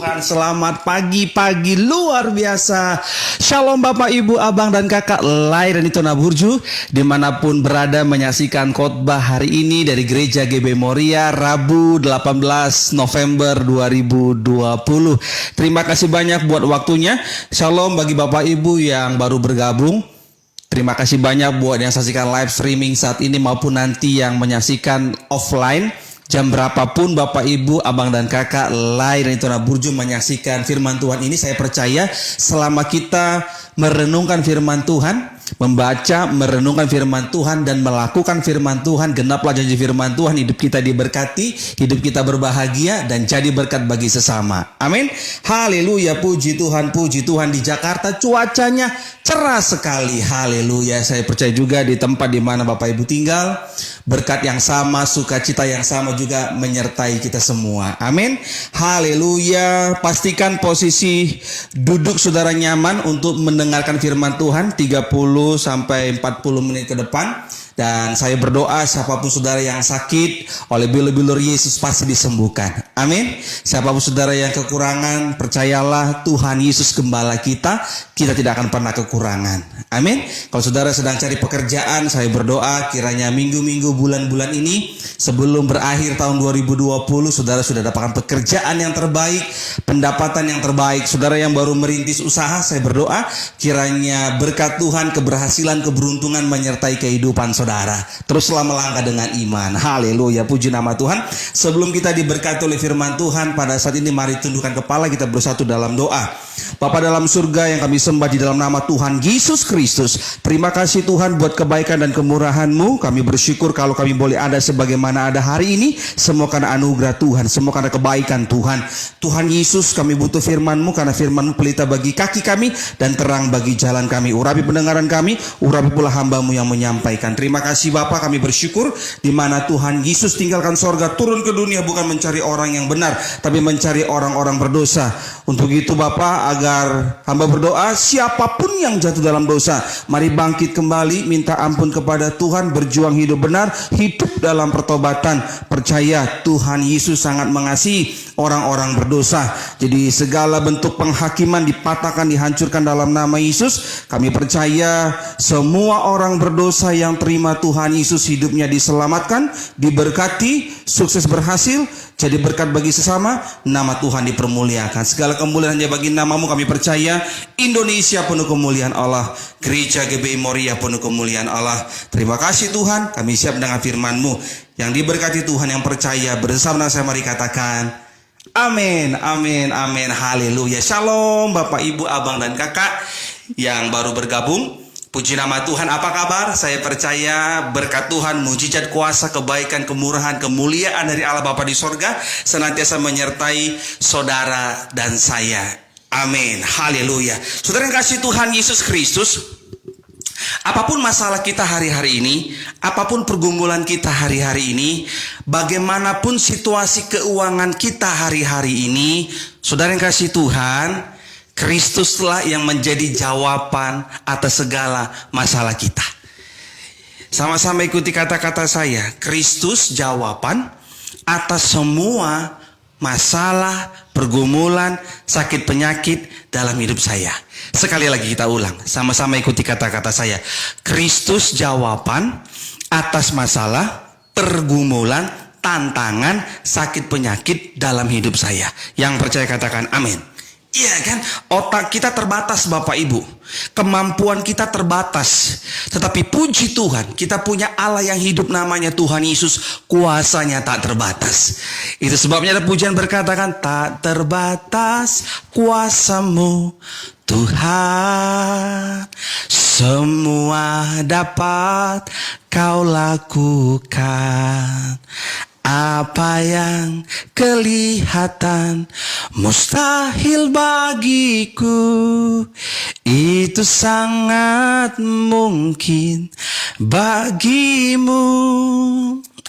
Tuhan, selamat pagi-pagi luar biasa. Shalom Bapak, Ibu, Abang, dan Kakak Lai dan Itona Burju, dimanapun berada menyaksikan khotbah hari ini dari Gereja GB Moria, Rabu 18 November 2020. Terima kasih banyak buat waktunya. Shalom bagi Bapak Ibu yang baru bergabung. Terima kasih banyak buat yang saksikan live streaming saat ini maupun nanti yang menyaksikan offline. Jam berapapun Bapak Ibu, Abang dan Kakak Lai dan Itona Burju menyaksikan firman Tuhan ini, saya percaya selama kita merenungkan firman Tuhan, membaca, merenungkan firman Tuhan dan melakukan firman Tuhan, genaplah janji firman Tuhan, hidup kita diberkati, hidup kita berbahagia dan jadi berkat bagi sesama. Amin. Haleluya, puji Tuhan di Jakarta cuacanya cerah sekali. Haleluya. Saya percaya juga di tempat di mana Bapak Ibu tinggal, berkat yang sama, sukacita yang sama juga menyertai kita semua. Amin. Haleluya. Pastikan posisi duduk saudara nyaman untuk mendengarkan firman Tuhan 30 sampai 40 menit ke depan. Dan saya berdoa siapapun saudara yang sakit, oleh bilur-bilur Yesus pasti disembuhkan. Amin. Siapapun saudara yang kekurangan, percayalah Tuhan Yesus gembala kita tidak akan pernah kekurangan. Amin. Kalau saudara sedang cari pekerjaan, saya berdoa kiranya minggu-minggu, bulan-bulan ini sebelum berakhir tahun 2020, saudara sudah dapatkan pekerjaan yang terbaik, pendapatan yang terbaik. Saudara yang baru merintis usaha, saya berdoa kiranya berkat Tuhan, keberhasilan, keberuntungan menyertai kehidupan saudara. Teruslah melangkah dengan iman. Haleluya, puji nama Tuhan. Sebelum kita diberkati oleh firman Tuhan pada saat ini, mari tundukkan kepala, kita bersatu dalam doa. Bapa dalam surga yang kami sembah di dalam nama Tuhan Yesus Kristus, terima kasih Tuhan buat kebaikan dan kemurahan-Mu. Kami bersyukur kalau kami boleh ada sebagaimana ada hari ini, semua karena anugerah Tuhan, semua karena kebaikan Tuhan. Tuhan Yesus, kami butuh firman-Mu, karena firman-Mu pelita bagi kaki kami dan terang bagi jalan kami. Urapi pendengaran kami, urapi pula hamba-Mu yang menyampaikan. Terima kasih Bapa, kami bersyukur di mana Tuhan Yesus tinggalkan sorga, turun ke dunia bukan mencari orang yang benar, tapi mencari orang-orang berdosa. Untuk itu Bapa, agar hamba berdoa siapapun yang jatuh dalam dosa, mari bangkit kembali, minta ampun kepada Tuhan, berjuang hidup benar, hidup dalam pertobatan. Percaya Tuhan Yesus sangat mengasihi orang-orang berdosa. Jadi segala bentuk penghakiman dipatahkan, dihancurkan dalam nama Yesus. Kami percaya semua orang berdosa yang terima Tuhan Yesus, hidupnya diselamatkan, diberkati, sukses berhasil, jadi berkat bagi sesama, nama Tuhan dipermuliakan. Segala kemuliaan hanya bagi nama-Mu. Kami percaya Indonesia penuh kemuliaan Allah, Gereja GBI Moria penuh kemuliaan Allah. Terima kasih Tuhan, kami siap dengan firman-Mu. Yang diberkati Tuhan, yang percaya bersama saya mari katakan amin, amin, amin, haleluya. Shalom Bapak, Ibu, Abang, dan Kakak yang baru bergabung. Puji nama Tuhan, apa kabar? Saya percaya berkat Tuhan, mujizat, kuasa, kebaikan, kemurahan, kemuliaan dari Allah Bapa di sorga senantiasa menyertai saudara dan saya. Amin, haleluya. Saudara yang kasih Tuhan Yesus Kristus, apapun masalah kita hari-hari ini, apapun pergumulan kita hari-hari ini, bagaimanapun situasi keuangan kita hari-hari ini, saudara yang kasih Tuhan, Kristuslah yang menjadi jawaban atas segala masalah kita. Sama-sama ikuti kata-kata saya. Kristus jawaban atas semua masalah, pergumulan, sakit penyakit dalam hidup saya. Sekali lagi kita ulang. Sama-sama ikuti kata-kata saya. Kristus jawaban atas masalah, pergumulan, tantangan, sakit penyakit dalam hidup saya. Yang percaya katakan amin. Iya kan, otak kita terbatas Bapak Ibu, kemampuan kita terbatas. Tetapi puji Tuhan, kita punya Allah yang hidup namanya Tuhan Yesus, kuasanya tak terbatas. Itu sebabnya ada pujian berkatakan, tak terbatas kuasa-Mu Tuhan, semua dapat Kau lakukan. Apa yang kelihatan mustahil bagiku, itu sangat mungkin bagimu.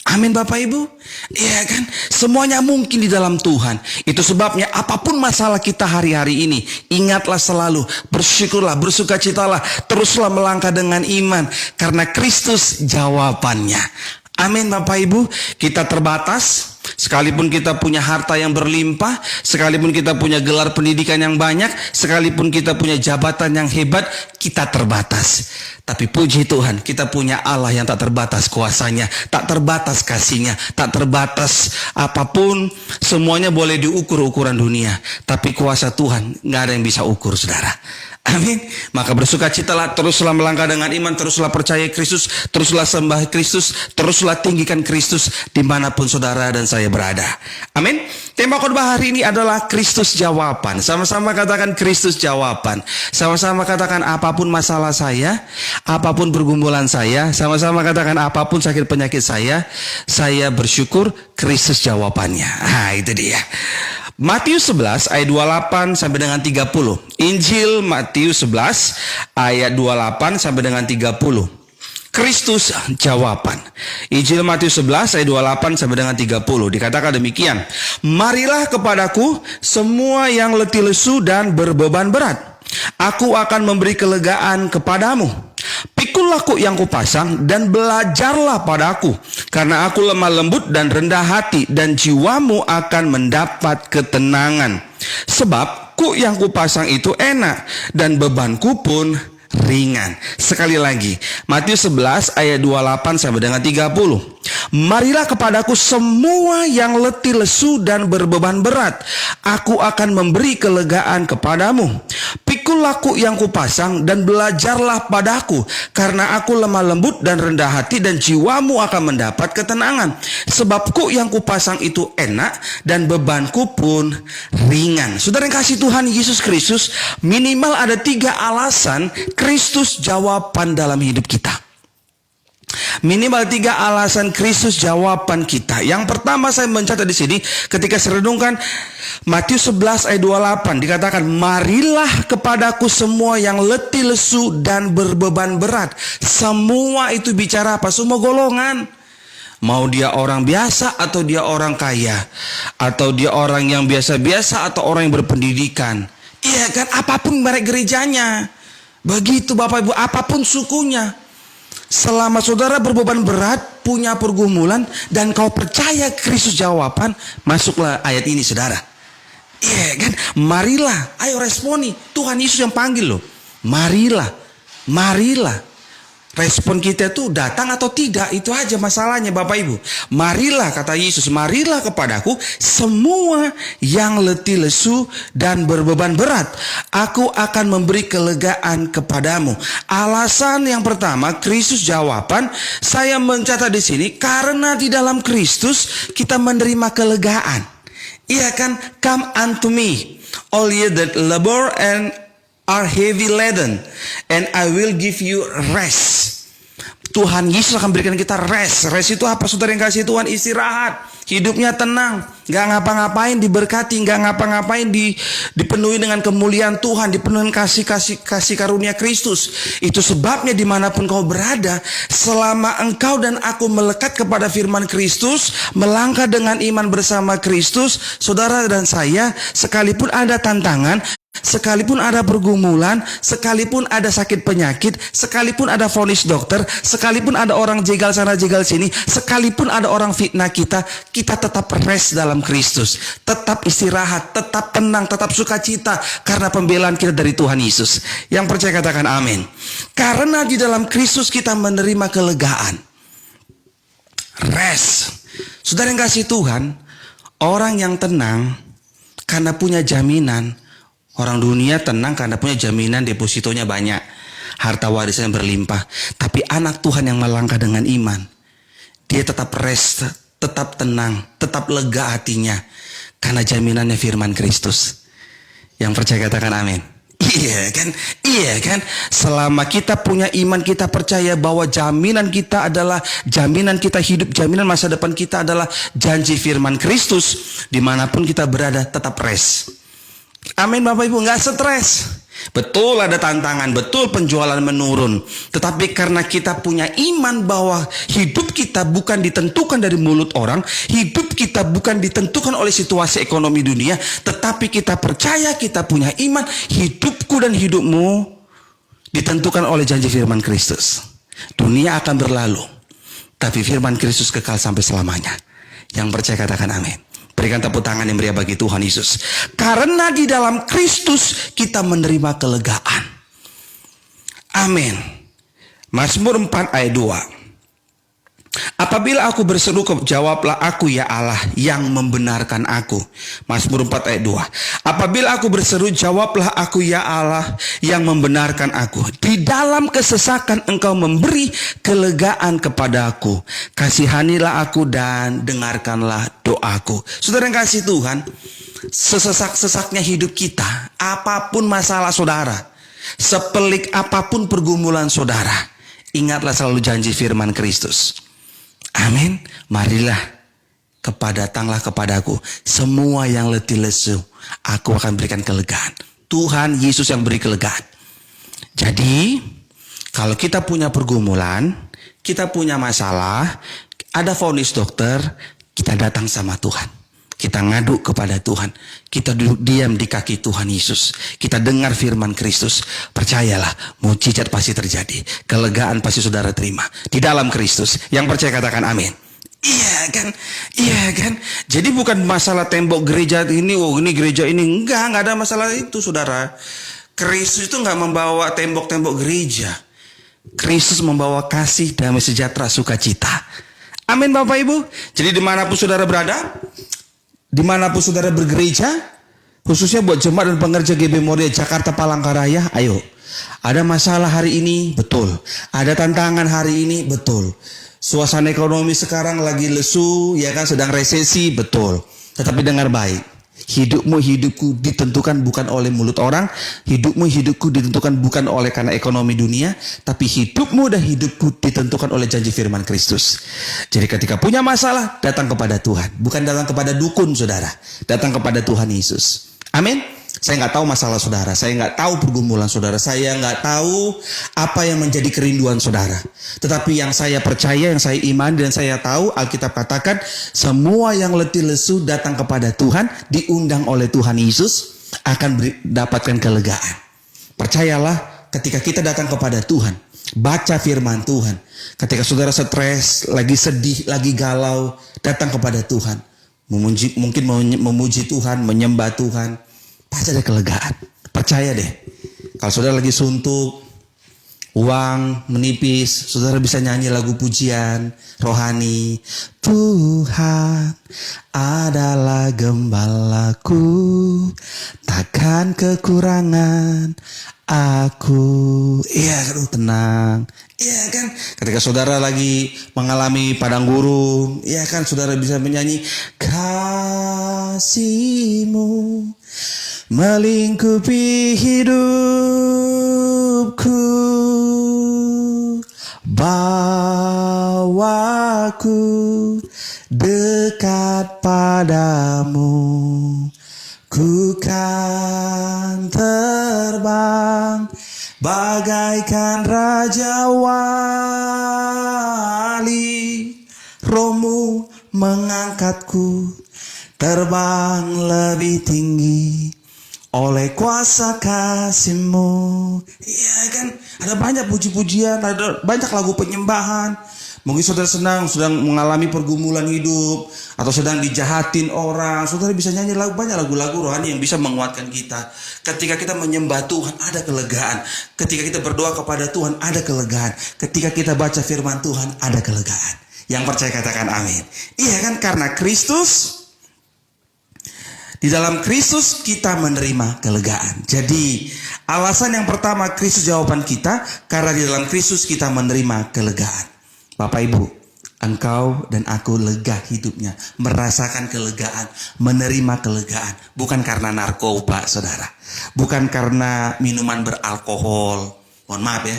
Amin Bapak Ibu. Iya kan, semuanya mungkin di dalam Tuhan. Itu sebabnya apapun masalah kita hari-hari ini, ingatlah selalu, bersyukurlah, bersukacitalah, teruslah melangkah dengan iman, karena Kristus jawabannya. Amin Bapak Ibu. Kita terbatas, Sekalipun kita punya harta yang berlimpah, sekalipun kita punya gelar pendidikan yang banyak, sekalipun kita punya jabatan yang hebat, kita terbatas. Tapi puji Tuhan, kita punya Allah yang tak terbatas kuasanya, tak terbatas kasihnya, tak terbatas apapun. Semuanya boleh diukur ukuran dunia, tapi kuasa Tuhan nggak ada yang bisa ukur, saudara. Amin. Maka bersukacitalah, teruslah melangkah dengan iman, teruslah percaya Kristus, teruslah sembah Kristus, teruslah tinggikan Kristus dimanapun saudara dan saya berada. Amin. Tema khotbah hari ini adalah Kristus jawaban. Sama-sama katakan Kristus jawaban. Sama-sama katakan apapun masalah saya, apapun pergumulan saya, sama-sama katakan apapun sakit penyakit saya bersyukur Kristus jawabannya. Nah, itu dia. Matius 11 ayat 28 sampai dengan 30. Injil Matius 11 ayat 28 sampai dengan 30. Kristus jawaban. Injil Matius 11 ayat 28 sampai dengan 30. Dikatakan demikian. Marilah kepadaku semua yang letih lesu dan berbeban berat. Aku akan memberi kelegaan kepadamu. Pikullah kuk yang kupasang dan belajarlah padaku, karena aku lemah lembut dan rendah hati, dan jiwamu akan mendapat ketenangan. Sebab kuk yang kupasang itu enak dan bebanku pun ringan. Sekali lagi, Matius 11 ayat 28 sampai dengan 30. Marilah kepadaku semua yang letih lesu dan berbeban berat, aku akan memberi kelegaan kepadamu. Pikullah kuk yang kupasang dan belajarlah padaku, karena aku lemah lembut dan rendah hati, dan jiwamu akan mendapat ketenangan. Sebab kuk yang kupasang itu enak dan bebanku pun ringan. Saudara yang kasih Tuhan Yesus Kristus, minimal ada 3 alasan Kristus jawaban dalam hidup kita. Minimal 3 alasan Kristus jawaban kita. Yang pertama saya mencatat di sini ketika saya renungkan Matius 11 ayat 28 dikatakan, marilah kepadaku semua yang letih lesu dan berbeban berat. Semua itu bicara apa? Semua golongan. Mau dia orang biasa atau dia orang kaya, atau dia orang yang biasa-biasa atau orang yang berpendidikan. Iya kan, apapun merek gerejanya. Begitu Bapak Ibu, apapun sukunya. Selama saudara berbeban berat, punya pergumulan, dan kau percaya Kristus jawaban, masuklah ayat ini saudara. Iya kan, marilah, ayo responi. Tuhan Yesus yang panggil loh. Marilah, marilah. Respon kita tuh datang atau tidak, itu aja masalahnya Bapak Ibu. Marilah, kata Yesus, marilah kepadaku semua yang letih lesu dan berbeban berat. Aku akan memberi kelegaan kepadamu. Alasan yang pertama, Kristus jawaban. Saya mencatat di sini karena di dalam Kristus kita menerima kelegaan. Iya kan, come unto me, all ye that labor and are heavy laden, and I will give you rest. Tuhan Yesus akan berikan kita rest. Rest itu apa saudara yang kasih Tuhan? Istirahat. Hidupnya tenang. Gak ngapa-ngapain diberkati. Gak ngapa-ngapain dipenuhi dengan kemuliaan Tuhan. Dipenuhi kasih karunia Kristus. Itu sebabnya dimanapun kau berada, selama engkau dan aku melekat kepada firman Kristus, melangkah dengan iman bersama Kristus, saudara dan saya, sekalipun ada tantangan, sekalipun ada pergumulan, sekalipun ada sakit penyakit, sekalipun ada vonis dokter, sekalipun ada orang jegal sana jegal sini, sekalipun ada orang fitnah kita, kita tetap rest dalam Kristus. Tetap istirahat, tetap tenang, tetap sukacita, karena pembelaan kita dari Tuhan Yesus. Yang percaya katakan amin. Karena di dalam Kristus kita menerima kelegaan. Rest. Saudara yang kasih Tuhan, orang yang tenang karena punya jaminan. Orang dunia tenang karena punya jaminan, depositonya banyak, harta warisan yang berlimpah. Tapi anak Tuhan yang melangkah dengan iman, dia tetap rest, tetap tenang, tetap lega hatinya, karena jaminannya firman Kristus. Yang percaya katakan amin. Iya kan? Iya kan? Selama kita punya iman, kita percaya bahwa jaminan kita adalah jaminan kita hidup, jaminan masa depan kita adalah janji firman Kristus. Dimanapun kita berada, tetap rest. Amin Bapak Ibu, nggak stres. Betul ada tantangan, betul penjualan menurun. Tetapi karena kita punya iman bahwa hidup kita bukan ditentukan dari mulut orang, hidup kita bukan ditentukan oleh situasi ekonomi dunia, tetapi kita percaya, kita punya iman, hidupku dan hidupmu ditentukan oleh janji firman Kristus. Dunia akan berlalu, tapi firman Kristus kekal sampai selamanya. Yang percaya katakan amin. Berikan tepuk tangan yang meriah bagi Tuhan Yesus. Karena di dalam Kristus kita menerima kelegaan. Amin. Mazmur 4 ayat 2. Apabila aku berseru, jawablah aku ya Allah yang membenarkan aku. Mazmur 4 ayat 2. Apabila aku berseru, jawablah aku ya Allah yang membenarkan aku. Di dalam kesesakan engkau memberi kelegaan kepada aku. Kasihanilah aku dan dengarkanlah doaku. Saudara yang kasih Tuhan, sesesak-sesaknya hidup kita, apapun masalah saudara, sepelik apapun pergumulan saudara, ingatlah selalu janji firman Kristus. Amin. Marilah datanglah kepadaku semua yang letih lesu, aku akan berikan kelegaan. Tuhan Yesus yang beri kelegaan. Jadi kalau kita punya pergumulan, kita punya masalah, ada vonis dokter, kita datang sama Tuhan. Kita ngadu kepada Tuhan. Kita duduk diam di kaki Tuhan Yesus. Kita dengar firman Kristus. Percayalah, mujizat pasti terjadi. Kelegaan pasti saudara terima. Di dalam Kristus. Yang percaya katakan amin. Iya kan? Iya kan? Jadi bukan masalah tembok gereja ini, oh ini gereja ini. Enggak ada masalah itu saudara. Kristus itu enggak membawa tembok-tembok gereja. Kristus membawa kasih, damai sejahtera, sukacita. Amin Bapak Ibu. Jadi dimanapun saudara berada, dimanapun saudara bergereja, khususnya buat jemaat dan pengerja GB Moria Jakarta Palangkaraya, ayo. Ada masalah hari ini, betul. Ada tantangan hari ini, betul. Suasana ekonomi sekarang lagi lesu, ya kan, sedang resesi, betul. Tetapi dengar baik. Hidupmu, hidupku ditentukan bukan oleh mulut orang. Hidupmu, hidupku ditentukan bukan oleh karena ekonomi dunia. Tapi hidupmu dan hidupku ditentukan oleh janji firman Kristus. Jadi ketika punya masalah, datang kepada Tuhan. Bukan datang kepada dukun saudara. Datang kepada Tuhan Yesus. Amin. Saya nggak tahu masalah saudara. Saya nggak tahu pergumulan saudara. Saya nggak tahu apa yang menjadi kerinduan saudara. Tetapi yang saya percaya, yang saya imani dan saya tahu, Alkitab katakan semua yang letih lesu datang kepada Tuhan, diundang oleh Tuhan Yesus, akan dapatkan kelegaan. Percayalah, ketika kita datang kepada Tuhan, baca firman Tuhan. Ketika saudara stres, lagi sedih, lagi galau, datang kepada Tuhan. Mungkin memuji Tuhan, menyembah Tuhan. Pasti ada kelegaan. Percaya deh. Kalau saudara lagi suntuk, uang menipis, saudara bisa nyanyi lagu pujian rohani. Tuhan adalah gembalaku, takkan kekurangan aku. Iya, tenang. Iya kan? Ketika saudara lagi mengalami padang gurun, iya kan, saudara bisa menyanyi kasih-Mu melingkupi hidupku, bawaku dekat padamu, ku kan terbang bagaikan raja wali. Rohmu mengangkatku terbang lebih tinggi oleh kuasa kasih-Mu. Iya kan? Ada banyak puji-pujian, ada banyak lagu penyembahan. Mungkin saudara sedang mengalami pergumulan hidup, atau sedang dijahatin orang. Saudara bisa nyanyi banyak lagu-lagu rohani yang bisa menguatkan kita. Ketika kita menyembah Tuhan, ada kelegaan. Ketika kita berdoa kepada Tuhan, ada kelegaan. Ketika kita baca firman Tuhan, ada kelegaan. Yang percaya katakan amin. Iya kan? Karena Kristus, di dalam Kristus kita menerima kelegaan. Jadi alasan yang pertama, Kristus jawaban kita, karena di dalam Kristus kita menerima kelegaan. Bapak Ibu, engkau dan aku lega hidupnya, merasakan kelegaan, menerima kelegaan. Bukan karena narkoba saudara, bukan karena minuman beralkohol, mohon maaf ya,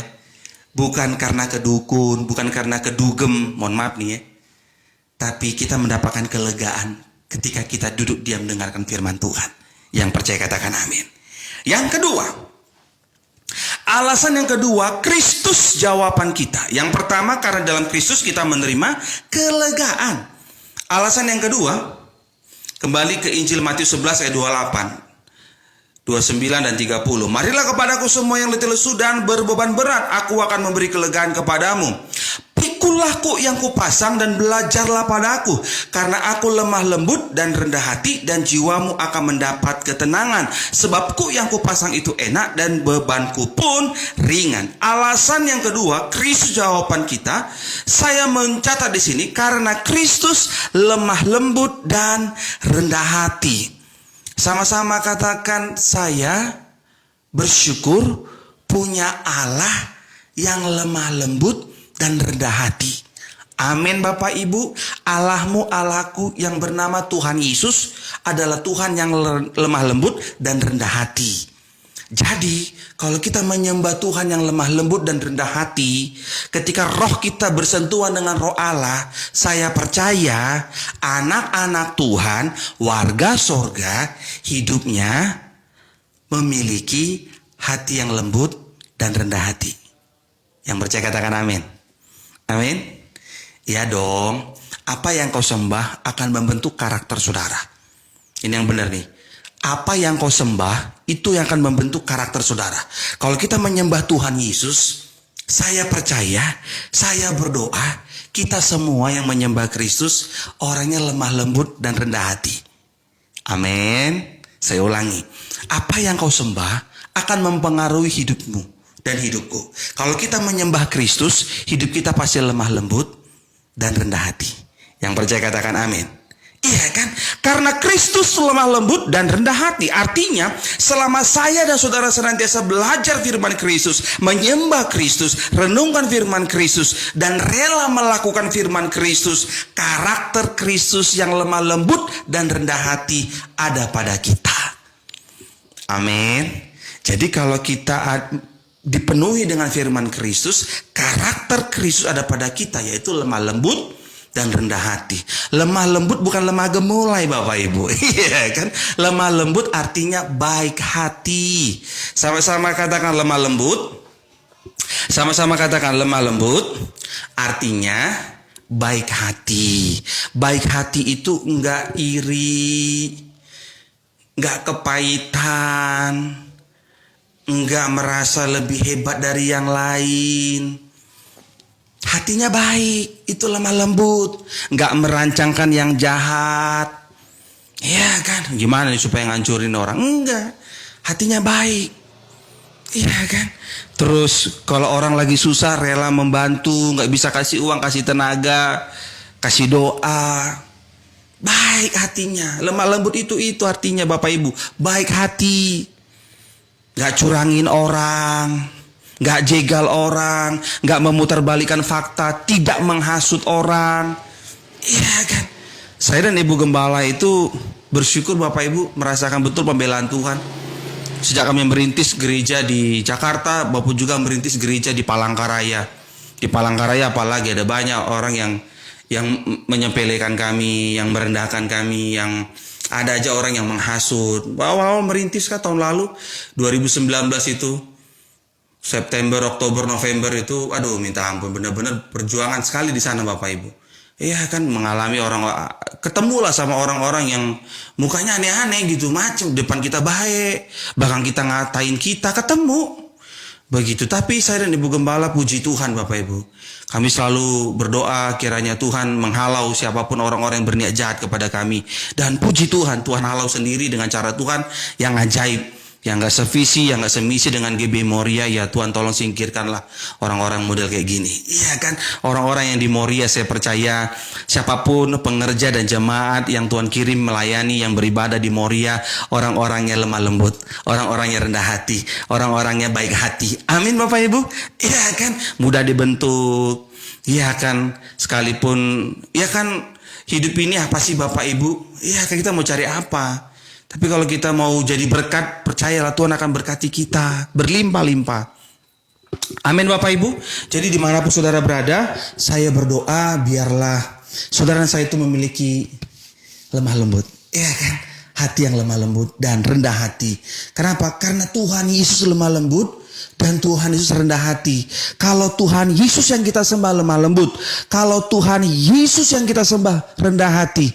bukan karena kedukun, bukan karena kedugem, mohon maaf nih ya. Tapi kita mendapatkan kelegaan ketika kita duduk diam mendengarkan firman Tuhan. Yang percaya katakan amin. Yang kedua, alasan yang kedua, Kristus jawaban kita. Yang pertama, karena dalam Kristus kita menerima kelegaan. Alasan yang kedua, kembali ke Injil Matius 11 ayat 28, 29 dan 30. Marilah kepadaku semua yang letih lesu dan berbeban berat, aku akan memberi kelegaan kepadamu. Pikulah kuk yang kupasang dan belajarlah padaku, karena aku lemah lembut dan rendah hati, dan jiwamu akan mendapat ketenangan. Sebab kuk yang kupasang itu enak dan bebanku pun ringan. Alasan yang kedua, Kristus jawaban kita. Saya mencatat di sini karena Kristus lemah lembut dan rendah hati. Sama-sama katakan, saya bersyukur punya Allah yang lemah lembut dan rendah hati. Amin Bapak Ibu. Allahmu Allahku yang bernama Tuhan Yesus adalah Tuhan yang lemah lembut dan rendah hati. Jadi kalau kita menyembah Tuhan yang lemah lembut dan rendah hati, ketika roh kita bersentuhan dengan roh Allah, saya percaya anak-anak Tuhan, warga sorga, hidupnya memiliki hati yang lembut dan rendah hati. Yang percaya katakan amin. Amin. Ya dong. Apa yang kau sembah akan membentuk karakter saudara. Ini yang benar nih. Apa yang kau sembah itu yang akan membentuk karakter saudara. Kalau kita menyembah Tuhan Yesus, saya percaya, saya berdoa, kita semua yang menyembah Kristus orangnya lemah lembut dan rendah hati. Amin. Saya ulangi. Apa yang kau sembah akan mempengaruhi hidupmu dan hidupku. Kalau kita menyembah Kristus, hidup kita pasti lemah lembut dan rendah hati. Yang percaya katakan amin. Iya kan? Karena Kristus lemah lembut dan rendah hati. Artinya selama saya dan saudara senantiasa belajar firman Kristus, menyembah Kristus, renungkan firman Kristus, dan rela melakukan firman Kristus, karakter Kristus yang lemah lembut dan rendah hati ada pada kita. Amin. Jadi kalau kita dipenuhi dengan firman Kristus, karakter Kristus ada pada kita, yaitu lemah lembut dan rendah hati. Lemah lembut bukan lemah gemulai Bapak Ibu. Iya kan? Lemah lembut artinya baik hati. Sama-sama katakan lemah lembut. Sama-sama katakan lemah lembut artinya baik hati. Baik hati itu enggak iri, enggak kepahitan, enggak merasa lebih hebat dari yang lain. Hatinya baik, itu lemah lembut. Enggak merancangkan yang jahat. Ya kan, gimana nih supaya ngancurin orang? Enggak, hatinya baik. Iya kan. Terus kalau orang lagi susah rela membantu, enggak bisa kasih uang, kasih tenaga, kasih doa. Baik hatinya. Lemah lembut itu artinya Bapak Ibu, baik hati. Gak curangin orang, gak jegal orang, gak memutarbalikkan fakta, tidak menghasut orang. Iya kan. Saya dan Ibu Gembala itu bersyukur Bapak Ibu merasakan betul pembelaan Tuhan. Sejak kami merintis gereja di Jakarta, Bapak juga merintis gereja di Palangkaraya. Di Palangkaraya apalagi ada banyak orang yang menyepelekan kami, yang merendahkan kami, yang ada aja orang yang menghasut. Awal merintis kan tahun lalu 2019 itu September, Oktober, November itu, aduh minta ampun, benar-benar perjuangan sekali di sana Bapak Ibu. Iya kan, mengalami ketemulah sama orang-orang yang mukanya aneh-aneh gitu, macam depan kita baik, bahkan kita ngatain kita, ketemu. Begitu, tapi saya dan Ibu Gembala puji Tuhan Bapak Ibu. Kami selalu berdoa kiranya Tuhan menghalau siapapun orang-orang yang berniat jahat kepada kami. Dan puji Tuhan, Tuhan halau sendiri dengan cara Tuhan yang ajaib. Yang gak sevisi, yang gak semisi dengan GB Moria. Ya Tuhan tolong singkirkanlah orang-orang model kayak gini. Iya kan, orang-orang yang di Moria saya percaya siapapun pengerja dan jemaat yang Tuhan kirim melayani, yang beribadah di Moria, orang-orangnya lemah lembut, orang-orangnya rendah hati, orang-orangnya baik hati. Amin Bapak Ibu. Iya kan, mudah dibentuk. Iya kan, sekalipun, iya kan, hidup ini apa sih Bapak Ibu? Iya kan, kita mau cari apa? Tapi kalau kita mau jadi berkat, percayalah Tuhan akan berkati kita berlimpah-limpah. Amin Bapak Ibu. Jadi dimanapun saudara berada, saya berdoa biarlah saudara saya itu memiliki lemah lembut. Iya kan? Hati yang lemah lembut dan rendah hati. Kenapa? Karena Tuhan Yesus lemah lembut dan Tuhan Yesus rendah hati. Kalau Tuhan Yesus yang kita sembah lemah lembut, kalau Tuhan Yesus yang kita sembah rendah hati,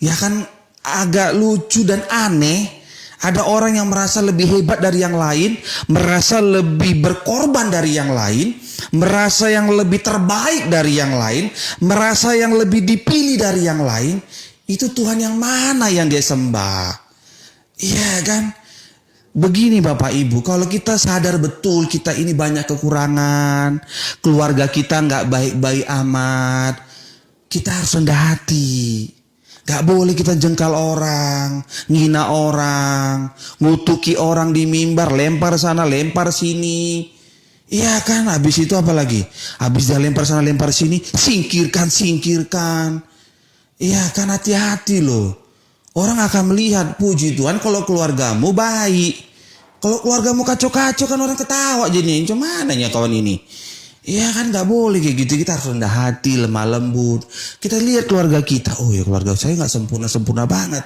ya kan agak lucu dan aneh. Ada orang yang merasa lebih hebat dari yang lain, merasa lebih berkorban dari yang lain, merasa yang lebih terbaik dari yang lain, merasa yang lebih dipilih dari yang lain. Itu Tuhan yang mana yang dia sembah? Iya kan? Begini Bapak Ibu, kalau kita sadar betul kita ini banyak kekurangan, keluarga kita nggak baik-baik amat, kita harus rendah hati. Gak boleh kita jengkal orang, ngina orang, ngutuki orang di mimbar, lempar sana, lempar sini. Iya kan, habis itu apa lagi? Habis dia lempar sana, lempar sini, singkirkan. Iya kan, hati-hati loh. Orang akan melihat, puji Tuhan kalau keluargamu baik. Kalau keluargamu kacau-kacau kan orang ketawa jadi, cuman ya kawan ini. Iya kan gak boleh kayak gitu. Kita harus rendah hati, lemah lembut. Kita lihat keluarga kita. Oh ya keluarga saya gak sempurna banget.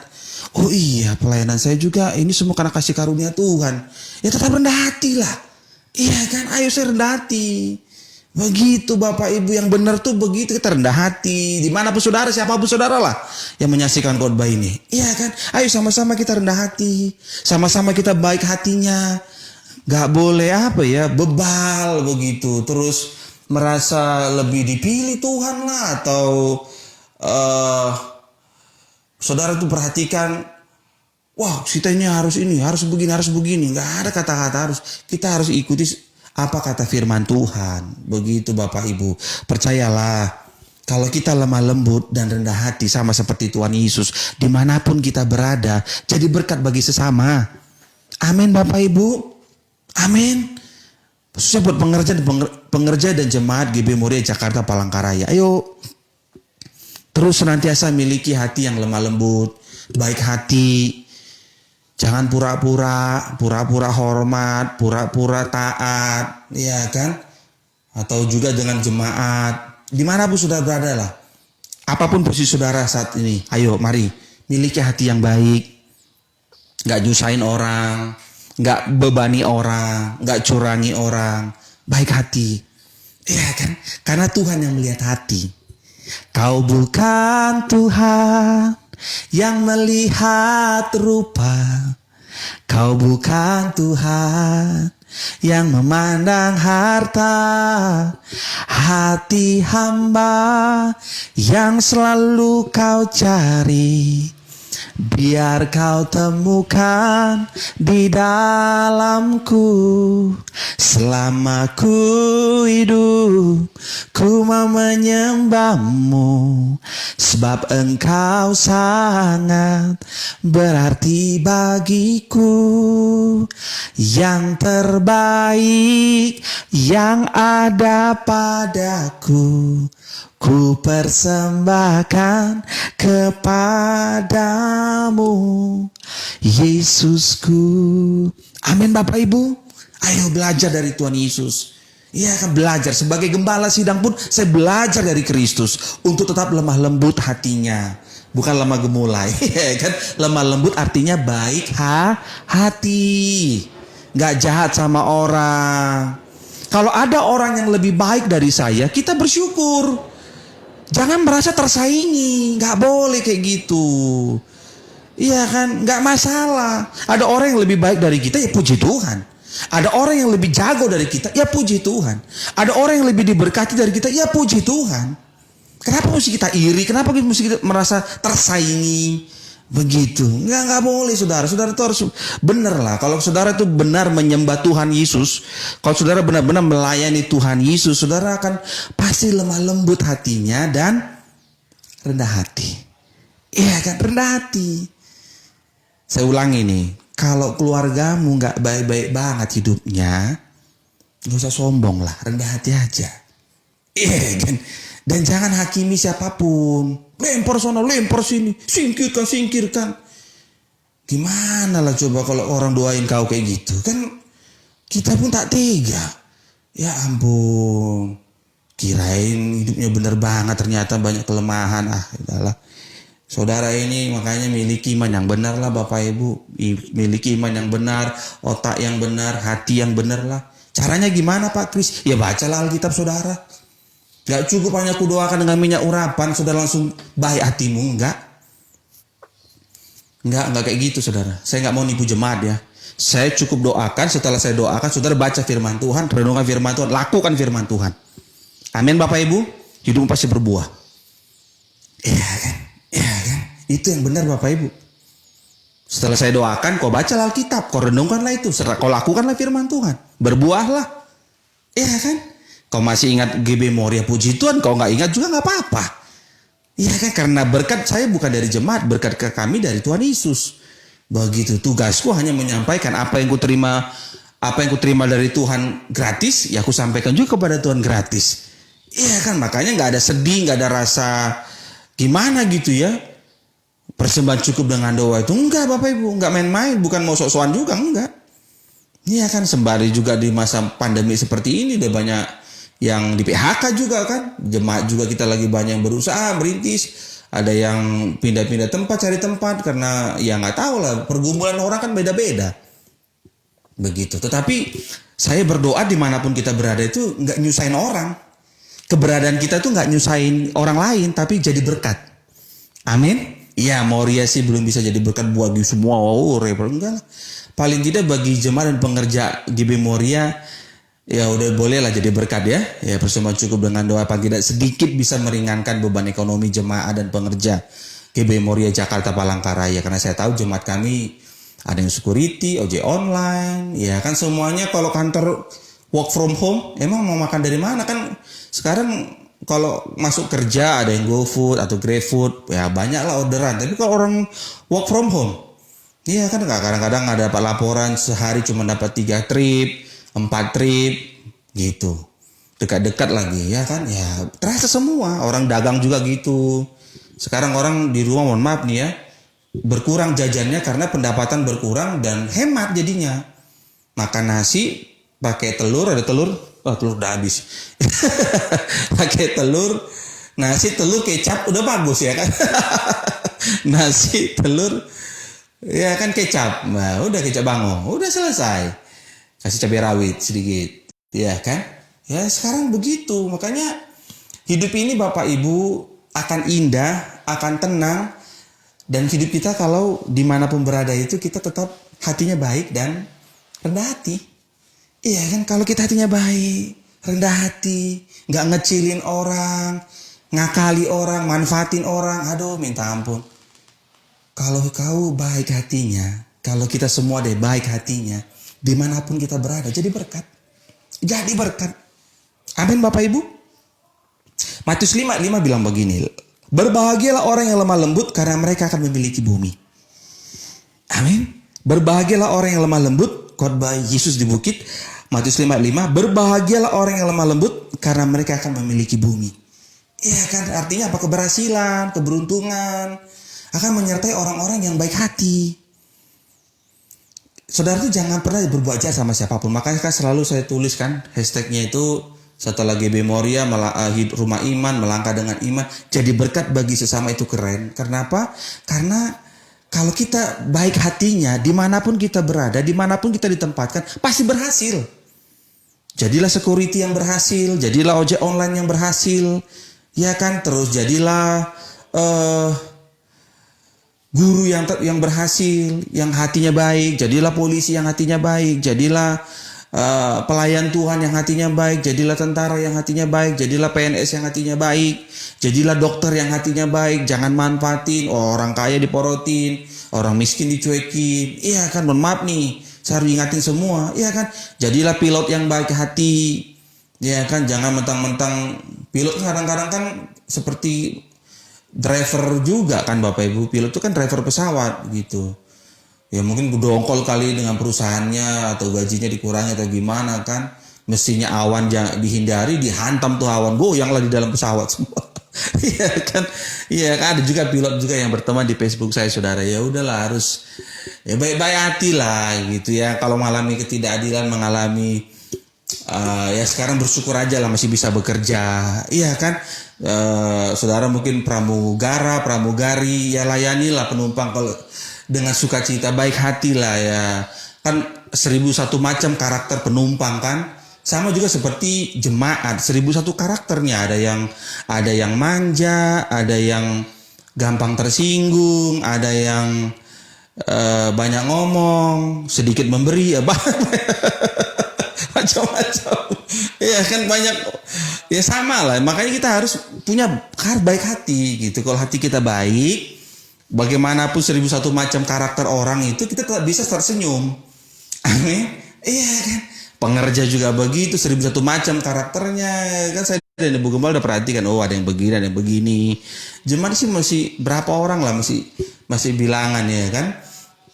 Oh iya pelayanan saya juga ini semua karena kasih karunia Tuhan. Ya tetap rendah hati lah. Iya kan, ayo saya rendah hati. Begitu Bapak Ibu, yang benar tuh begitu, kita rendah hati. Dimanapun saudara, siapapun saudara lah yang menyaksikan khotbah ini. Iya kan, ayo sama-sama kita rendah hati. Sama-sama kita baik hatinya. Gak boleh bebal begitu. Terus merasa lebih dipilih Tuhan lah. Atau saudara tuh perhatikan, wah kita ini harus begini. Gak ada kata-kata harus. Kita harus ikuti apa kata firman Tuhan. Begitu Bapak Ibu. Percayalah, kalau kita lemah lembut dan rendah hati sama seperti Tuhan Yesus, dimanapun kita berada, jadi berkat bagi sesama. Amin Bapak Ibu. Amin. Khususnya buat pengerja dan jemaat GB Moria Jakarta Palangkaraya. Ayo terus senantiasa miliki hati yang lemah lembut, baik hati. Jangan pura-pura hormat, pura-pura taat, ya kan? Atau juga dengan jemaat, dimanapun saudara berada lah. Apapun posisi saudara saat ini, ayo mari miliki hati yang baik, gak nyusahin orang, gak bebani orang, gak curangi orang, baik hati. Iya kan? Karena Tuhan yang melihat hati. Kau bukan Tuhan yang melihat rupa. Kau bukan Tuhan yang memandang harta. Hati hamba yang selalu kau cari, biar kau temukan di dalamku. Selama ku hidup, ku mau menyembahmu, sebab engkau sangat berarti bagiku. Yang terbaik yang ada padaku, ku persembahkan kepadamu, Yesusku. Amin Bapak Ibu. Ayo belajar dari Tuhan Yesus. Iya kan, belajar. Sebagai gembala sidang pun saya belajar dari Kristus untuk tetap lemah lembut hatinya. Bukan lemah gemulai. Kan lemah lembut artinya baik hati. Gak jahat sama orang. Kalau ada orang yang lebih baik dari saya, kita bersyukur. Jangan merasa tersaingi. Gak boleh kayak gitu. Iya kan, gak masalah. Ada orang yang lebih baik dari kita, ya puji Tuhan. Ada orang yang lebih jago dari kita, ya puji Tuhan. Ada orang yang lebih diberkati dari kita, ya puji Tuhan. Kenapa mesti kita iri? Kenapa mesti kita merasa tersaingi? Begitu. Nggak boleh saudara. Saudara itu harus benar lah. Kalau saudara itu benar menyembah Tuhan Yesus, kalau saudara benar-benar melayani Tuhan Yesus, saudara akan pasti lemah lembut hatinya dan rendah hati. Iya kan, rendah hati. Saya ulangi nih. Kalau keluargamu gak baik-baik banget hidupnya, gak usah sombong lah, rendah hati aja. Iya kan? Dan jangan hakimi siapapun. Lempar sana, lempar sini, singkirkan. Gimana lah coba kalau orang doain kau kayak gitu? Kan kita pun tak tega. Ya ampun, kirain hidupnya bener banget, ternyata banyak kelemahan. Udahlah. Saudara ini makanya miliki iman yang benar lah Bapak Ibu. Miliki iman yang benar, otak yang benar, hati yang benar lah. Caranya gimana Pak Kris? Ya bacalah Alkitab saudara. Gak cukup hanya kudoakan dengan minyak urapan, saudara langsung baik hatimu, enggak. Enggak kayak gitu saudara. Saya nggak mau nipu jemaat ya. Saya cukup doakan, setelah saya doakan, saudara baca firman Tuhan, renungkan firman Tuhan, lakukan firman Tuhan. Amin Bapak Ibu, hidupmu pasti berbuah. Iya kan? Iya kan? Itu yang benar Bapak Ibu. Setelah saya doakan, kau baca Alkitab, kau renungkanlah itu, kau lakukanlah firman Tuhan. Berbuahlah. Iya kan? Kau masih ingat GB Moria, puji Tuhan, kau nggak ingat juga nggak apa-apa. Iya kan? Karena berkat saya bukan dari jemaat, berkat ke kami dari Tuhan Yesus. Begitu, tugasku hanya menyampaikan apa yang kuterima dari Tuhan gratis, ya aku sampaikan juga kepada Tuhan gratis. Iya kan, makanya nggak ada sedih, nggak ada rasa gimana gitu ya. Persembahan cukup dengan doa itu enggak Bapak Ibu, enggak main-main, bukan mau sok-sokan juga, enggak. Iya kan, sembari juga di masa pandemi seperti ini udah banyak yang di PHK juga kan. Jemaat juga kita lagi banyak yang berusaha merintis. Ada yang pindah-pindah tempat, cari tempat karena ya nggak tahu lah, pergumulan orang kan beda-beda. Begitu. Tetapi saya berdoa dimanapun kita berada itu nggak nyusahin orang. Keberadaan kita tuh nggak nyusahin orang lain, tapi jadi berkat. Amin. Iya, Moria sih belum bisa jadi berkat buat semua. Enggak lah. Paling tidak bagi jemaat dan pengerja GB Moria, ya udah boleh lah jadi berkat ya. Ya persembahan cukup dengan doa paling tidak sedikit bisa meringankan beban ekonomi jemaat dan pengerja GB Moria Jakarta Palangkaraya. Karena saya tahu jemaat kami ada yang security, ojek online, ya kan semuanya kalau kantor work from home, emang mau makan dari mana kan sekarang. Kalau masuk kerja ada yang GoFood atau GrabFood, ya banyak lah orderan. Tapi kalau orang work from home, iya kan kadang-kadang ada dapat laporan sehari cuma dapat 3 trip, 4 trip, gitu. Dekat-dekat lagi, ya kan? Ya terasa semua. Orang dagang juga gitu. Sekarang orang di rumah, mohon maaf nih ya, berkurang jajannya karena pendapatan berkurang dan hemat jadinya. Makan nasi, pakai telur, ada telur. Oh, telur udah habis. Pakai telur, nasi, telur, kecap udah bagus ya kan. Nasi, telur, ya kan kecap. Nah, udah kecap bango, udah selesai. Kasih cabai rawit sedikit, ya kan? Ya sekarang begitu. Makanya hidup ini Bapak Ibu akan indah, akan tenang, dan hidup kita kalau dimanapun berada itu kita tetap hatinya baik dan rendah hati. Iya kan, kalau kita hatinya baik, rendah hati, nggak ngecilin orang, ngakali orang, manfaatin orang, aduh minta ampun. Kalau kau baik hatinya, kalau kita semua deh baik hatinya, dimanapun kita berada, jadi berkat. Jadi berkat. Amin Bapak Ibu. Matius 5 bilang begini, berbahagialah orang yang lemah lembut karena mereka akan memiliki bumi. Amin. Berbahagialah orang yang lemah lembut, khotbah Yesus di bukit. Matius 5, berbahagialah orang yang lemah lembut karena mereka akan memiliki bumi. Iya kan, artinya apa? Keberhasilan, keberuntungan akan menyertai orang-orang yang baik hati. Saudara itu jangan pernah berbuat jahat sama siapapun. Makanya kan selalu saya tuliskan hashtagnya itu setelah GB Moria, rumah iman, melangkah dengan iman. Jadi berkat bagi sesama itu keren. Karena apa? Karena kalau kita baik hatinya, dimanapun kita berada, dimanapun kita ditempatkan, pasti berhasil. Jadilah security yang berhasil, jadilah ojek online yang berhasil, ya kan? Terus jadilah guru yang berhasil, yang hatinya baik, jadilah polisi yang hatinya baik, jadilah pelayan Tuhan yang hatinya baik, jadilah tentara yang hatinya baik, jadilah PNS yang hatinya baik, jadilah dokter yang hatinya baik. Jangan manfaatin orang kaya diporotin, orang miskin dicuekin. Iya kan, mohon maaf nih, saya harus ingatin semua. Iya kan, jadilah pilot yang baik hati. Iya kan, jangan mentang-mentang pilot kadang-kadang kan seperti driver juga kan Bapak Ibu. Pilot itu kan driver pesawat gitu. Ya mungkin dongkol kali dengan perusahaannya atau gajinya dikurangi atau gimana kan. Mestinya awan dihindari, dihantam tuh awan, goyanglah di dalam pesawat semua. Iya kan. Iya kan, ada juga pilot juga yang berteman di Facebook saya saudara. Ya udahlah, harus ya baik-baik hati lah gitu ya. Kalau mengalami ketidakadilan, mengalami ya sekarang bersyukur aja lah masih bisa bekerja. Iya kan. Saudara mungkin pramugari, ya layanilah penumpang kalau dengan sukacita, baik hati lah ya. Kan 1001 macam karakter penumpang kan. Sama juga seperti jemaat, 1001 karakternya. Ada yang manja, ada yang gampang tersinggung, ada yang banyak ngomong, sedikit memberi, ya macam-macam. Ya kan banyak, ya sama lah. Makanya kita harus punya baik hati gitu. Kalau hati kita baik, bagaimanapun 1001 macam karakter orang itu, kita tetap bisa tersenyum. Amin. Iya kan. Pengerja juga begitu, 1001 macam karakternya. Kan saya dari Bu Gembal udah perhatikan, oh ada yang begini, ada yang begini. Jemaat sih masih berapa orang lah, masih bilangan ya kan.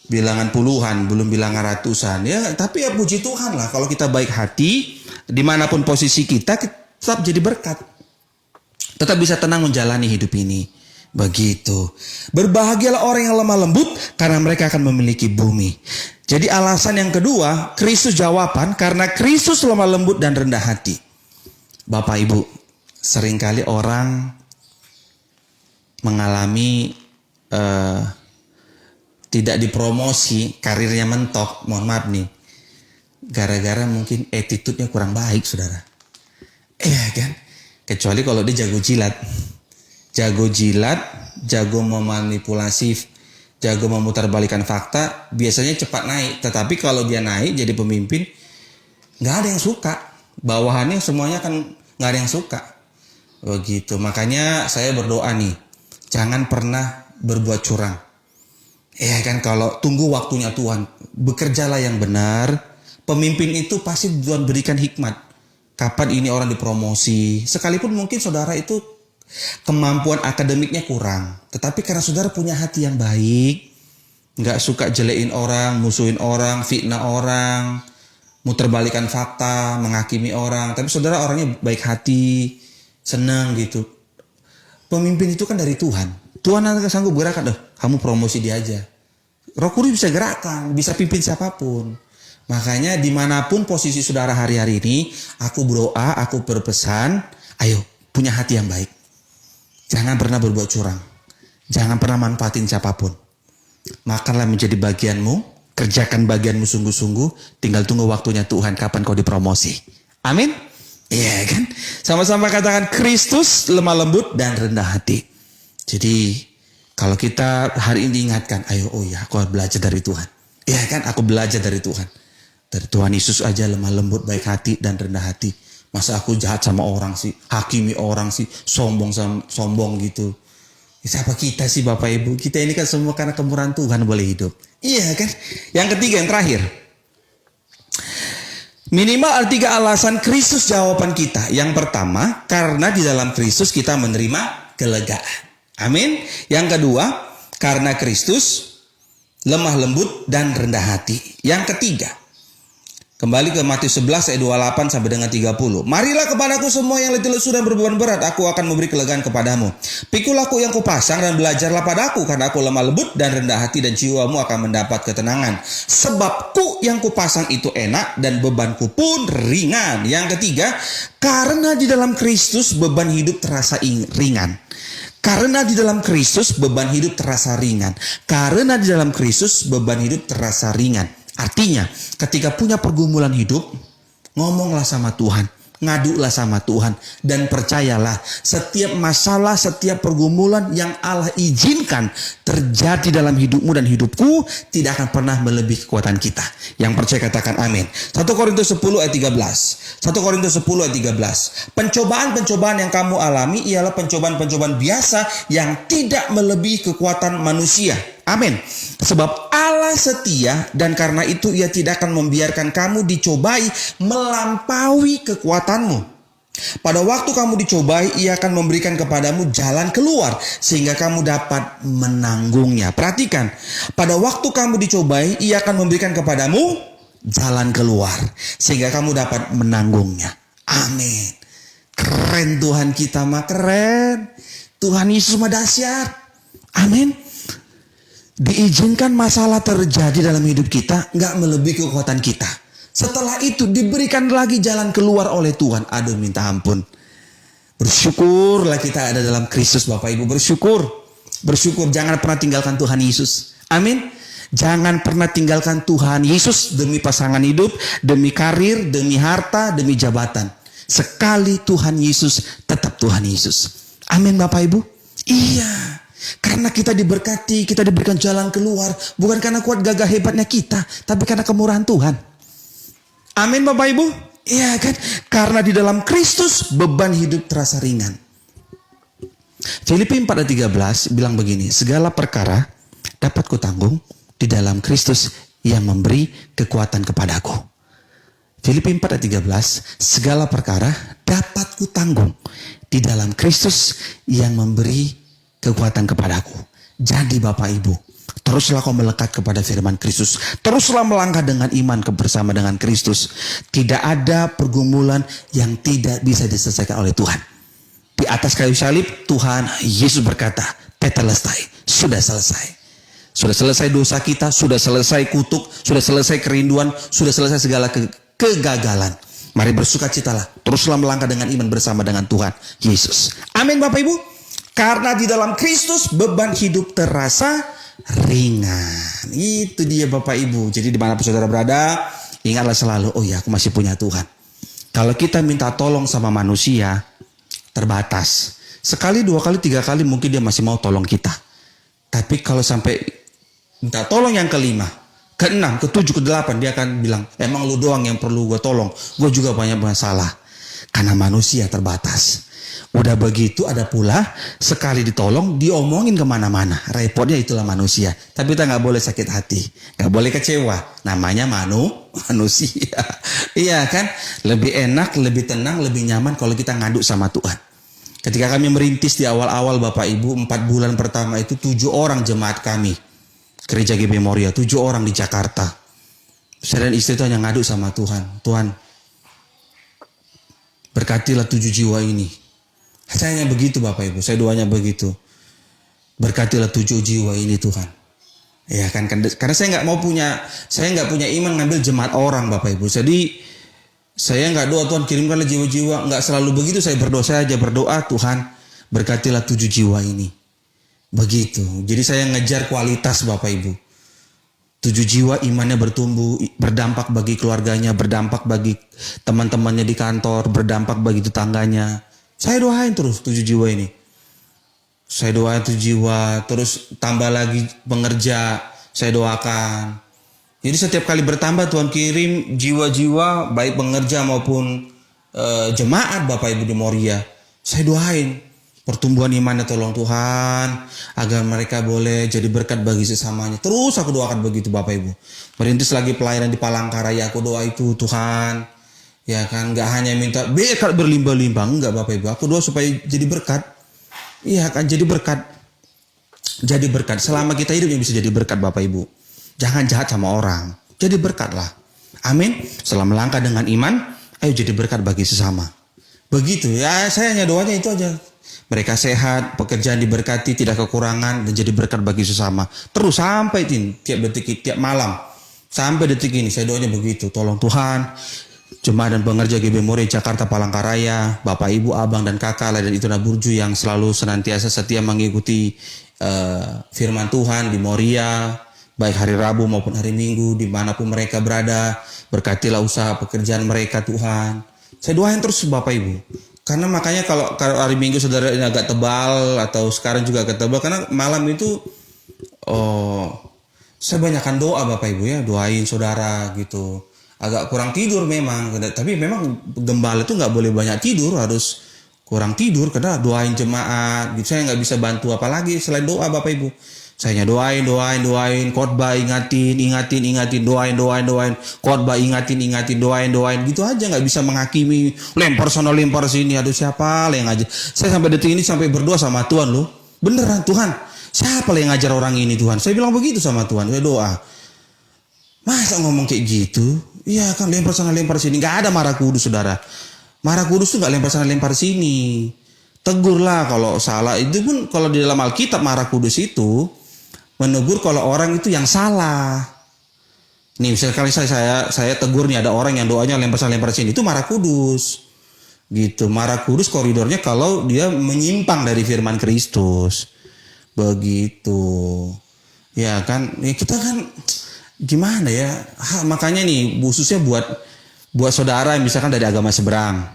Bilangan puluhan, belum bilangan ratusan ya. Tapi ya puji Tuhan lah, kalau kita baik hati, dimanapun posisi kita tetap jadi berkat. Tetap bisa tenang menjalani hidup ini. Begitu. Berbahagialah orang yang lemah lembut, karena mereka akan memiliki bumi. Jadi alasan yang kedua, Kristus jawaban, karena Kristus lemah lembut dan rendah hati. Bapak Ibu, seringkali orang mengalami tidak dipromosi, karirnya mentok, mohon maaf nih, gara-gara mungkin attitude-nya kurang baik, saudara. Iya kan? Kecuali kalau dia jago jilat, jago memanipulasi, jago memutarbalikan fakta, biasanya cepat naik. Tetapi kalau dia naik jadi pemimpin, nggak ada yang suka. Bawahannya semuanya kan nggak ada yang suka. Begitu. Makanya saya berdoa nih, jangan pernah berbuat curang. Ya kan, kalau tunggu waktunya Tuhan, bekerjalah yang benar. Pemimpin itu pasti Tuhan berikan hikmat. Kapan ini orang dipromosi, sekalipun mungkin saudara itu kemampuan akademiknya kurang, tetapi karena saudara punya hati yang baik, nggak suka jelekin orang, musuhin orang, fitnah orang, muterbalikan fakta, menghakimi orang, tapi saudara orangnya baik hati, senang gitu. Pemimpin itu kan dari Tuhan. Tuhan akan sanggup gerakan, kamu promosi dia aja. Roh Kudus bisa gerakan, bisa pimpin siapapun. Makanya dimanapun posisi saudara hari-hari ini, aku berdoa, aku berpesan, ayo punya hati yang baik. Jangan pernah berbuat curang. Jangan pernah manfaatin siapapun. Makanlah menjadi bagianmu, kerjakan bagianmu sungguh-sungguh, tinggal tunggu waktunya Tuhan kapan kau dipromosi. Amin? Iya kan? Sama-sama katakan Kristus lemah lembut dan rendah hati. Jadi kalau kita hari ini ingatkan, ayo aku harus belajar dari Tuhan. Iya kan, aku belajar dari Tuhan. Dari Tuhan Yesus aja lemah lembut, baik hati dan rendah hati. Masa aku jahat sama orang sih, hakimi orang sih, sombong gitu. Siapa kita sih Bapak Ibu? Kita ini kan semua karena kemurahan Tuhan boleh hidup. Iya kan? Yang ketiga, yang terakhir. Minimal ada 3 alasan Kristus jawaban kita. Yang pertama, karena di dalam Kristus kita menerima kelegaan. Amin. Yang kedua, karena Kristus lemah lembut dan rendah hati. Yang ketiga, kembali ke Matius 11 ayat 28 sampai dengan 30. Marilah kepadaku semua yang letih lesu dan berbeban berat, aku akan memberi kelegaan kepadamu. Pikul aku yang kupasang dan belajarlah padaku, karena aku lemah lembut dan rendah hati, dan jiwamu akan mendapat ketenangan. Sebabku yang kupasang itu enak dan bebanku pun ringan. Yang ketiga, karena di dalam Kristus beban hidup terasa ringan. Karena di dalam Kristus beban hidup terasa ringan. Karena di dalam Kristus beban hidup terasa ringan. Artinya, ketika punya pergumulan hidup, ngomonglah sama Tuhan, ngadulah sama Tuhan, dan percayalah, setiap masalah, setiap pergumulan yang Allah izinkan terjadi dalam hidupmu dan hidupku, tidak akan pernah melebihi kekuatan kita. Yang percaya katakan amin. 1 Korintus 10 ayat 13. 1 Korintus 10 ayat 13. Pencobaan-pencobaan yang kamu alami ialah pencobaan-pencobaan biasa yang tidak melebihi kekuatan manusia. Amin. Sebab Allah setia, dan karena itu Ia tidak akan membiarkan kamu dicobai melampaui kekuatanmu. Pada waktu kamu dicobai, Ia akan memberikan kepadamu jalan keluar sehingga kamu dapat menanggungnya. Perhatikan, pada waktu kamu dicobai, Ia akan memberikan kepadamu jalan keluar sehingga kamu dapat menanggungnya. Amin. Keren Tuhan kita mah, keren. Tuhan Yesus mah dahsyat. Amin. Diizinkan masalah terjadi dalam hidup kita, nggak melebihi kekuatan kita. Setelah itu diberikan lagi jalan keluar oleh Tuhan. Aduh, minta ampun. Bersyukurlah kita ada dalam Kristus, Bapak Ibu. Bersyukur. Jangan pernah tinggalkan Tuhan Yesus. Amin. Jangan pernah tinggalkan Tuhan Yesus demi pasangan hidup, demi karir, demi harta, demi jabatan. Sekali Tuhan Yesus, tetap Tuhan Yesus. Amin Bapak Ibu. Iya. Karena kita diberkati, kita diberikan jalan keluar. Bukan karena kuat gagah hebatnya kita, tapi karena kemurahan Tuhan. Amin Bapak Ibu. Iya kan? Karena di dalam Kristus beban hidup terasa ringan. Filipi 4 ayat 13 bilang begini, segala perkara dapat kutanggung di dalam Kristus yang memberi kekuatan kepadaku. Filipi 4 ayat 13, segala perkara dapat kutanggung di dalam Kristus yang memberi kekuatan kepadaku. Jadi Bapak Ibu, teruslah kau melekat kepada firman Kristus. Teruslah melangkah dengan iman bersama dengan Kristus. Tidak ada pergumulan yang tidak bisa diselesaikan oleh Tuhan. Di atas kayu salib, Tuhan Yesus berkata, tetelestai, sudah selesai. Sudah selesai dosa kita, sudah selesai kutuk, sudah selesai kerinduan, sudah selesai segala kegagalan. Mari bersukacitalah, teruslah melangkah dengan iman bersama dengan Tuhan Yesus. Amin Bapak Ibu. Karena di dalam Kristus beban hidup terasa ringan. Itu dia Bapak Ibu. Jadi dimanapun saudara berada, ingatlah selalu, oh ya aku masih punya Tuhan. Kalau kita minta tolong sama manusia, terbatas. Sekali, dua kali, tiga kali mungkin dia masih mau tolong kita. Tapi kalau sampai minta tolong yang kelima, keenam, ketujuh, kedelapan, dia akan bilang, emang lu doang yang perlu gue tolong. Gue juga banyak masalah. Karena manusia terbatas. Udah begitu ada pula sekali ditolong diomongin kemana-mana. Repotnya itulah manusia. Tapi kita nggak boleh sakit hati, nggak boleh kecewa. Namanya manusia. Iya kan? Lebih enak, lebih tenang, lebih nyaman kalau kita ngadu sama Tuhan. Ketika kami merintis di awal-awal Bapak Ibu, 4 bulan pertama itu 7 orang jemaat kami. Gereja GB Moria, 7 orang di Jakarta. Saya dan istri itu hanya ngadu sama Tuhan. Tuhan, berkatilah 7 jiwa ini. Saya hanya begitu Bapak Ibu, saya doanya begitu. Berkatilah 7 jiwa ini Tuhan. Ya kan, karena saya nggak punya iman ngambil jemaat orang Bapak Ibu. Jadi saya nggak doa Tuhan kirimkanlah jiwa-jiwa, nggak selalu begitu. Saya berdoa Tuhan berkatilah 7 jiwa ini. Begitu. Jadi saya ngejar kualitas Bapak Ibu. 7 jiwa imannya bertumbuh, berdampak bagi keluarganya, berdampak bagi teman-temannya di kantor, berdampak bagi tetangganya. Saya doain terus 7 jiwa ini. Saya doain 7 jiwa, terus tambah lagi pengerja, saya doakan. Jadi setiap kali bertambah Tuhan kirim jiwa-jiwa, baik pengerja maupun jemaat Bapak Ibu di Moria. Saya doain pertumbuhan imannya, tolong Tuhan, agar mereka boleh jadi berkat bagi sesamanya. Terus aku doakan begitu Bapak Ibu. Merintis lagi pelayanan di Palangkaraya, aku doa itu Tuhan. Ya kan, gak hanya minta berkat berlimpah-limpah, enggak Bapak Ibu. Aku doa supaya jadi berkat. Iya kan, jadi berkat. Jadi berkat. Selama kita hidup yang bisa jadi berkat Bapak Ibu. Jangan jahat sama orang. Jadi berkatlah. Amin. Setelah melangkah dengan iman, ayo jadi berkat bagi sesama. Begitu ya, saya hanya doanya itu aja. Mereka sehat, pekerjaan diberkati, tidak kekurangan, dan jadi berkat bagi sesama. Terus sampai tiap detik, tiap malam. Sampai detik ini saya doanya begitu. Tolong Tuhan, jemaat dan pengerja GB Moria Jakarta Palangkaraya, Bapak Ibu, Abang dan Kakak dan itu Burju yang selalu senantiasa setia mengikuti firman Tuhan di Moria, baik hari Rabu maupun hari Minggu, dimanapun mereka berada, berkatilah usaha pekerjaan mereka Tuhan. Saya doain terus Bapak Ibu. Karena makanya kalau hari Minggu saudara ini agak tebal atau sekarang juga agak tebal, karena malam itu saya banyakkan doa Bapak Ibu ya, doain saudara gitu. Agak kurang tidur memang, tapi memang gembala itu nggak boleh banyak tidur, harus kurang tidur karena doain jemaat. Saya nggak bisa bantu apalagi selain doa Bapak Ibu. Saya doain, khotbah ingatin, doain, khotbah ingatin, doain, gitu aja, nggak bisa menghakimi, lempar sana lempar sini, aduh siapa lah yang ngajar. Saya sampai detik ini sampai berdoa sama Tuhan loh, beneran Tuhan, siapa lah yang ngajar orang ini Tuhan? Saya bilang begitu sama Tuhan, saya doa. Masa ngomong kayak gitu? Iya kan, lempar sana lempar sini. Gak ada marah kudus saudara. Marah kudus tuh gak lempar sana lempar sini. Tegurlah kalau salah. Itu pun kalau di dalam Alkitab marah kudus itu menegur kalau orang itu yang salah. Nih misalnya saya tegur nih, ada orang yang doanya lempar sana lempar sini, itu marah kudus. Gitu. Marah kudus koridornya kalau dia menyimpang dari firman Kristus. Begitu. Ya kan, ya kita kan gimana ya, makanya nih khususnya buat saudara yang misalkan dari agama seberang,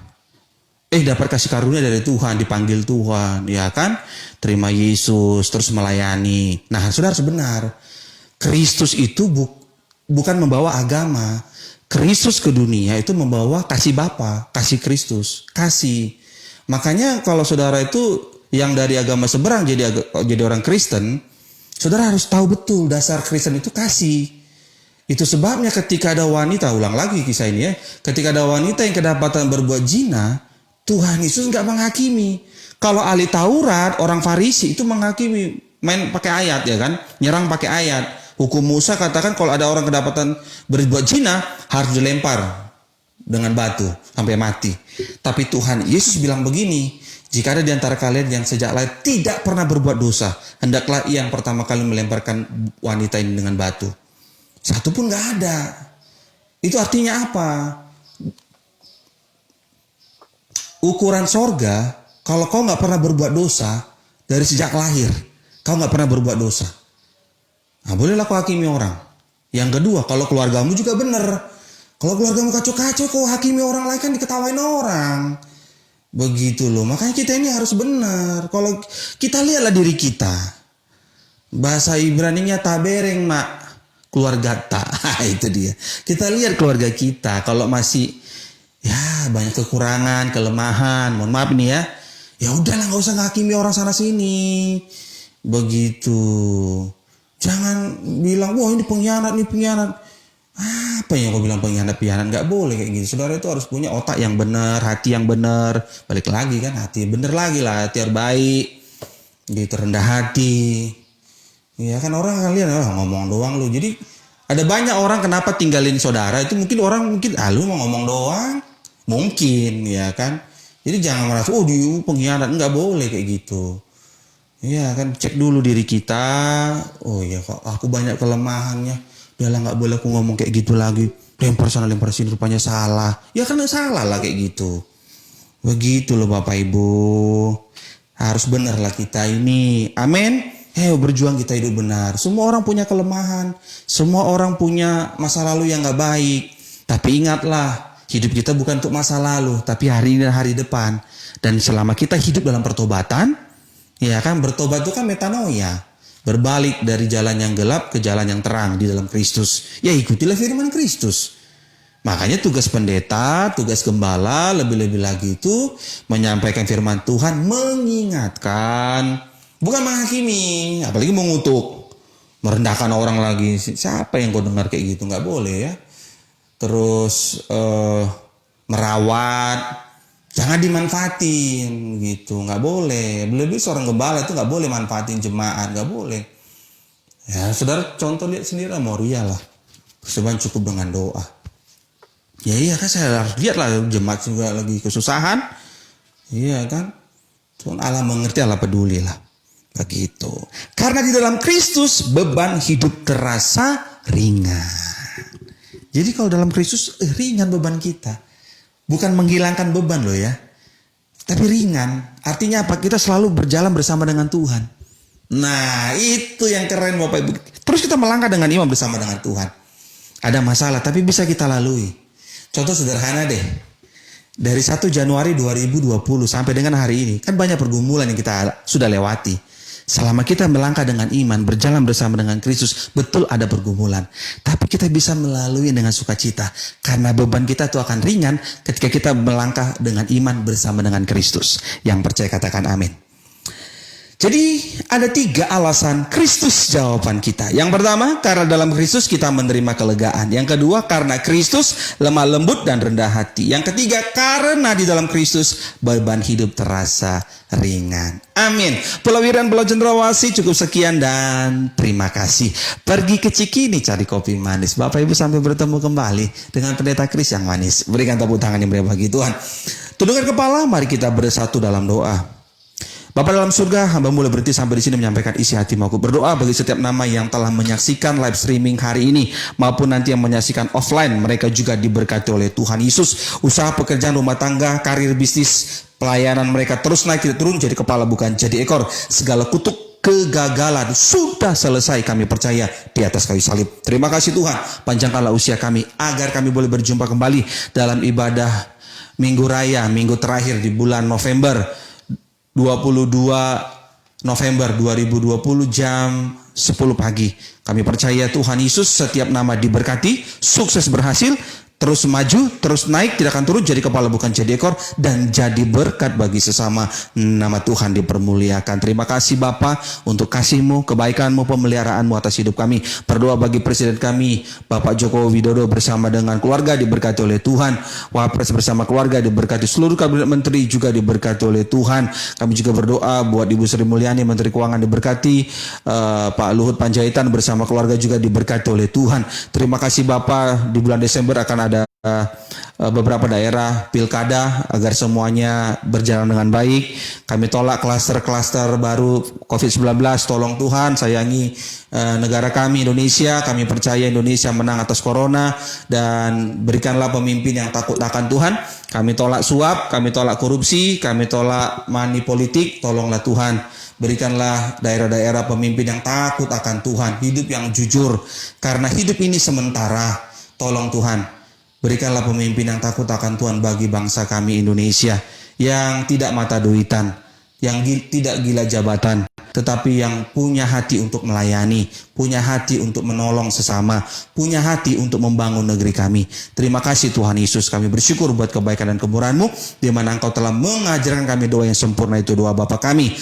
dapat kasih karunia dari Tuhan, dipanggil Tuhan, ya kan? Terima Yesus, terus melayani. Nah, saudara, sebenar Kristus itu bukan membawa agama. Kristus ke dunia itu membawa kasih Bapa, kasih Kristus, kasih. Makanya kalau saudara itu yang dari agama seberang jadi orang Kristen, saudara harus tahu betul dasar Kristen itu kasih. Itu sebabnya ketika ada wanita, ulang lagi kisah ini ya, ketika ada wanita yang kedapatan berbuat zina, Tuhan Yesus nggak menghakimi. Kalau ahli Taurat, orang Farisi itu menghakimi, main pakai ayat ya kan, nyerang pakai ayat. Hukum Musa katakan kalau ada orang kedapatan berbuat zina harus dilempar dengan batu sampai mati. Tapi Tuhan Yesus bilang begini, jika ada di antara kalian yang sejak lahir tidak pernah berbuat dosa, hendaklah ia yang pertama kali melemparkan wanita ini dengan batu. Satu pun nggak ada. Itu artinya apa? Ukuran sorga, kalau kau nggak pernah berbuat dosa dari sejak lahir, kau nggak pernah berbuat dosa. Nah, bolehlah kau hakimi orang. Yang kedua, kalau keluargamu juga benar. Kalau keluargamu kacau-kacau, kau hakimi orang lain kan diketawain orang. Begitu loh. Makanya kita ini harus benar. Kalau kita lihatlah diri kita. Bahasa Ibraninya tabereng mak. Keluarga tak. Itu dia. Kita lihat keluarga kita. Kalau masih banyak kekurangan, kelemahan. Mohon maaf nih ya. Ya udahlah, nggak usah ngakimi orang sana sini. Begitu. Jangan bilang, wah ini pengkhianat, ini pengkhianat. Apa yang kau bilang pengkhianat? Nggak boleh kayak gitu. Saudara itu harus punya otak yang benar, hati yang benar. Balik lagi kan, hati benar lagi lah, hati yang baik. Gitu, rendah hati. Ya kan orang kalian ngomong doang lu. Jadi ada banyak orang kenapa tinggalin saudara itu mungkin lu mau ngomong doang. Mungkin ya kan. Jadi jangan merasa dia pengkhianat, nggak boleh kayak gitu. Iya kan, cek dulu diri kita. Oh iya kok aku banyak kelemahannya. Udahlah nggak boleh aku ngomong kayak gitu lagi. Lempar sana lempar sini rupanya salah. Ya kan salah lah kayak gitu. Begitu loh Bapak Ibu. Harus benar lah kita ini. Amin. Berjuang kita hidup benar. Semua orang punya kelemahan. Semua orang punya masa lalu yang gak baik. Tapi ingatlah, hidup kita bukan untuk masa lalu, tapi hari ini dan hari depan. Dan selama kita hidup dalam pertobatan, ya kan, bertobat itu kan metanoia. Berbalik dari jalan yang gelap ke jalan yang terang di dalam Kristus. Ya ikutilah firman Kristus. Makanya tugas pendeta, tugas gembala, lebih-lebih lagi itu menyampaikan firman Tuhan, mengingatkan, bukan menghakimi, apalagi mengutuk, merendahkan orang lagi. Siapa yang kau dengar kayak gitu? Nggak boleh ya. Terus merawat, jangan dimanfaatin gitu, nggak boleh. Lebih seorang gembala itu nggak boleh manfaatin jemaat, nggak boleh. Ya saudara contoh lihat sendiri lah, Moria lah, sebenarnya cukup dengan doa. Ya iya kan, saya harus lihat lah jemaat juga lagi kesusahan, iya kan. Tuhan Allah mengerti, Allah peduli lah. Begitu. Karena di dalam Kristus beban hidup terasa ringan. Jadi kalau dalam Kristus ringan beban kita. Bukan menghilangkan beban loh ya. Tapi ringan. Artinya apa? Kita selalu berjalan bersama dengan Tuhan. Nah itu yang keren Bapak Ibu. Terus kita melangkah dengan iman bersama dengan Tuhan. Ada masalah tapi bisa kita lalui. Contoh sederhana deh. Dari 1 Januari 2020 sampai dengan hari ini. Kan banyak pergumulan yang kita sudah lewati. Selama kita melangkah dengan iman, berjalan bersama dengan Kristus, betul ada pergumulan. Tapi kita bisa melalui dengan sukacita. Karena beban kita itu akan ringan ketika kita melangkah dengan iman bersama dengan Kristus. Yang percaya katakan amin. Jadi ada 3 alasan Kristus jawaban kita. Yang pertama, karena dalam Kristus kita menerima kelegaan. Yang kedua, karena Kristus lemah lembut dan rendah hati. Yang ketiga, karena di dalam Kristus beban hidup terasa ringan. Amin. Pulau Wiran, Pulau Cendrawasih cukup sekian dan terima kasih. Pergi ke Cikini cari kopi manis. Bapak Ibu sampai bertemu kembali dengan Pendeta Kris yang manis. Berikan tepuk tangan yang meriah bagi Tuhan. Tundukkan kepala, mari kita bersatu dalam doa. Bapa dalam surga, hamba mulai berhenti sampai di sini menyampaikan isi hatimu. Aku berdoa bagi setiap nama yang telah menyaksikan live streaming hari ini maupun nanti yang menyaksikan offline, mereka juga diberkati oleh Tuhan Yesus. Usaha pekerjaan rumah tangga, karir bisnis, pelayanan mereka terus naik tidak turun, jadi kepala bukan jadi ekor. Segala kutuk kegagalan sudah selesai, kami percaya di atas kayu salib. Terima kasih Tuhan, panjangkanlah usia kami agar kami boleh berjumpa kembali dalam ibadah Minggu Raya, minggu terakhir di bulan November, 22 November 2020 jam 10 pagi. Kami percaya Tuhan Yesus setiap nama diberkati, sukses berhasil, terus maju, terus naik, tidak akan turun, jadi kepala bukan jadi ekor, dan jadi berkat bagi sesama. Nama Tuhan dipermuliakan. Terima kasih Bapa untuk kasih-Mu, kebaikan-Mu, pemeliharaan-Mu atas hidup kami. Berdoa bagi Presiden kami, Bapak Joko Widodo bersama dengan keluarga diberkati oleh Tuhan. Wapres bersama keluarga diberkati, seluruh kabinet menteri juga diberkati oleh Tuhan. Kami juga berdoa buat Ibu Sri Mulyani, Menteri Keuangan diberkati, Pak Luhut Panjaitan bersama keluarga juga diberkati oleh Tuhan. Terima kasih Bapak, di bulan Desember akan ada beberapa daerah pilkada agar semuanya berjalan dengan baik. Kami tolak klaster-klaster baru COVID-19. Tolong Tuhan sayangi negara kami Indonesia. Kami percaya Indonesia menang atas corona, dan berikanlah pemimpin yang takut akan Tuhan. Kami tolak suap, kami tolak korupsi, kami tolak money politik. Tolonglah Tuhan, berikanlah daerah-daerah pemimpin yang takut akan Tuhan, hidup yang jujur, karena hidup ini sementara. Tolong Tuhan, berikanlah pemimpin yang takut akan Tuhan bagi bangsa kami Indonesia, yang tidak mata duitan, yang tidak gila jabatan, tetapi yang punya hati untuk melayani, punya hati untuk menolong sesama, punya hati untuk membangun negeri kami. Terima kasih Tuhan Yesus, kami bersyukur buat kebaikan dan kemurahan-Mu, di mana Engkau telah mengajarkan kami doa yang sempurna, itu doa Bapa kami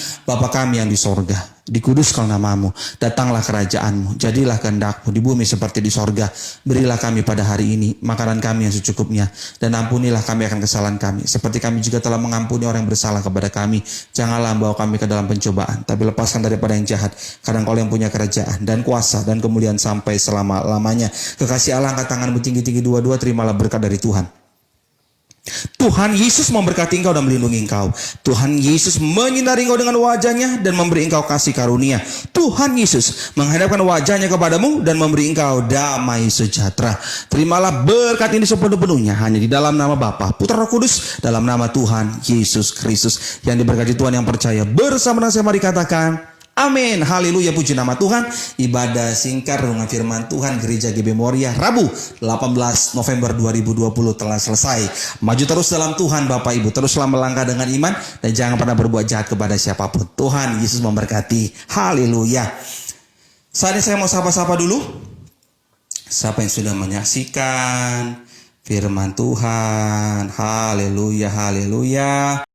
yang di sorga. Dikuduskan nama-Mu, datanglah kerajaan-Mu, jadilah kehendak-Mu di bumi seperti di sorga. Berilah kami pada hari ini makanan kami yang secukupnya, dan ampunilah kami akan kesalahan kami, seperti kami juga telah mengampuni orang yang bersalah kepada kami. Janganlah bawa kami ke dalam pencobaan, tapi lepaskan daripada yang jahat, karena Engkau yang punya kerajaan dan kuasa dan kemuliaan sampai selama-lamanya. Kekasih Allah, angkat tanganmu tinggi-tinggi dua-dua, terimalah berkat dari Tuhan. Tuhan Yesus memberkati engkau dan melindungi engkau. Tuhan Yesus menyinari engkau dengan wajahnya dan memberi engkau kasih karunia. Tuhan Yesus menghadapkan wajahnya kepadamu dan memberi engkau damai sejahtera. Terimalah berkat ini sepenuh-penuhnya hanya di dalam nama Bapa, Putra, Roh Kudus, dalam nama Tuhan Yesus Kristus. Yang diberkati Tuhan yang percaya bersama dengan saya, mari katakan amin. Haleluya, puji nama Tuhan. Ibadah singkat renungan firman Tuhan Gereja GB Moria Rabu 18 November 2020 telah selesai. Maju terus dalam Tuhan Bapak Ibu, teruslah melangkah dengan iman dan jangan pernah berbuat jahat kepada siapapun. Tuhan Yesus memberkati. Haleluya. Saat ini saya mau sapa-sapa dulu. Siapa yang sudah menyaksikan firman Tuhan? Haleluya, haleluya.